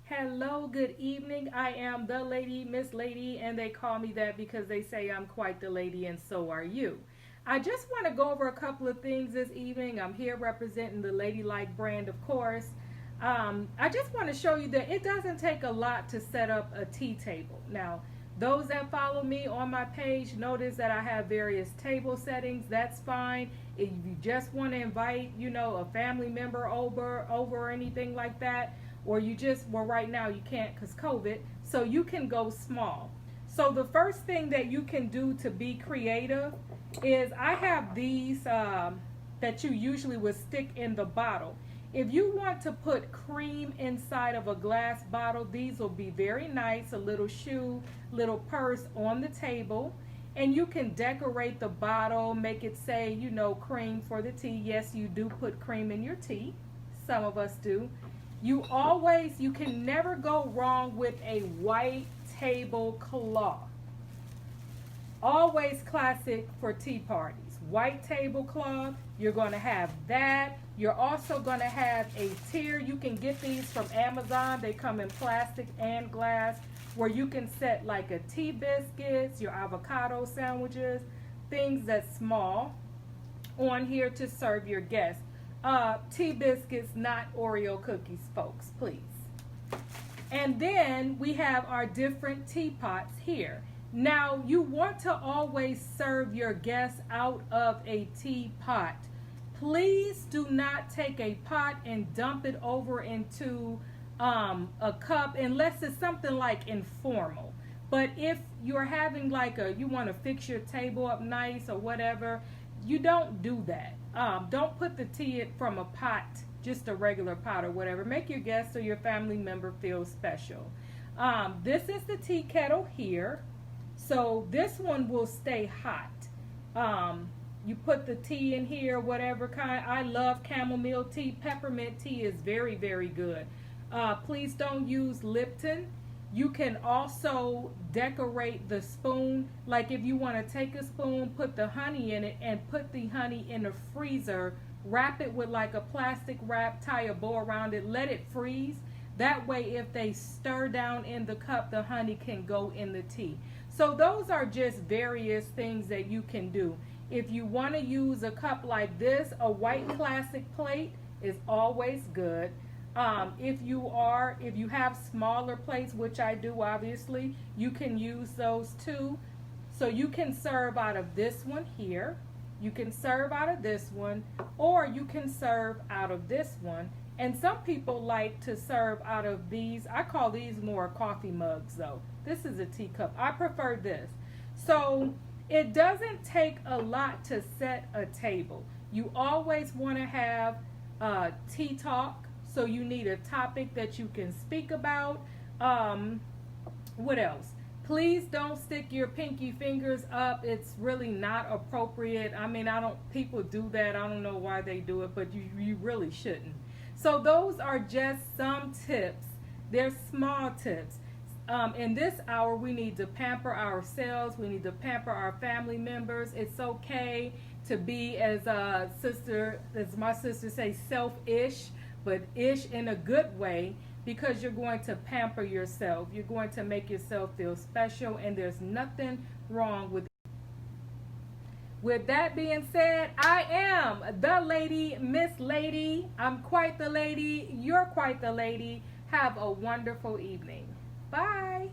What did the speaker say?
Hello, good evening. I am the lady, Miss Lady, and they call me that because they say I'm quite the lady, and so are you. I just want to go over a couple of things this evening. I'm here representing the Ladylike brand, of course. I just want to show you that it doesn't take a lot to set up a tea table. Now, those that follow me on my page notice that I have various table settings. That's fine. If you just want to invite, a family member over or anything like that, or you just, well, right now you can't because COVID, so you can go small. So the first thing that you can do to be creative is I have these that you usually would stick in the bottle. If you want to put cream inside of a glass bottle, these will be very nice. A little shoe, little purse on the table. And you can decorate the bottle, make it say, cream for the tea. Yes, you do put cream in your tea. Some of us do. You can never go wrong with a white tablecloth. Always classic for tea parties. White tablecloth, you're going to have that. You're also going to have a tier. You can get these from Amazon. They come in plastic and glass, where you can set like a tea biscuits, your avocado sandwiches, things that's small on here to serve your guests. Tea biscuits, not Oreo cookies, folks, please. And then we have our different teapots here. Now, you want to always serve your guests out of a teapot. Please do not take a pot and dump it over into a cup unless it's something like informal. But if you're having you want to fix your table up nice or whatever, you don't do that. Don't put the tea from a pot, just a regular pot or whatever. Make your guests or your family member feel special. This is the tea kettle here. So this one will stay hot. You put the tea in here, whatever kind. I love chamomile tea. Peppermint tea is very, very good. Please don't use Lipton. You can also decorate the spoon. Like if you want to take a spoon, put the honey in it, and put the honey in the freezer. Wrap it with like a plastic wrap, tie a bow around it, let it freeze. That way, if they stir down in the cup, the honey can go in the tea. So those are just various things that you can do. If you want to use a cup like this, a white classic plate is always good. If you have smaller plates, which I do obviously, you can use those too. So you can serve out of this one here. You can serve out of this one, or you can serve out of this one. And some people like to serve out of these. I call these more coffee mugs though. This is a teacup. I prefer this. So it doesn't take a lot to set a table. You always want to have tea talk. So you need a topic that you can speak about. What else? Please don't stick your pinky fingers up. It's really not appropriate. I mean, people do that. I don't know why they do it, but you really shouldn't. So those are just some tips. They're small tips. In this hour, we need to pamper ourselves. We need to pamper our family members. It's okay to be, as my sister say, selfish, but ish in a good way, because you're going to pamper yourself. You're going to make yourself feel special, and there's nothing wrong with it. With that being said, I am the lady, Miss Lady. I'm quite the lady. You're quite the lady. Have a wonderful evening. Bye.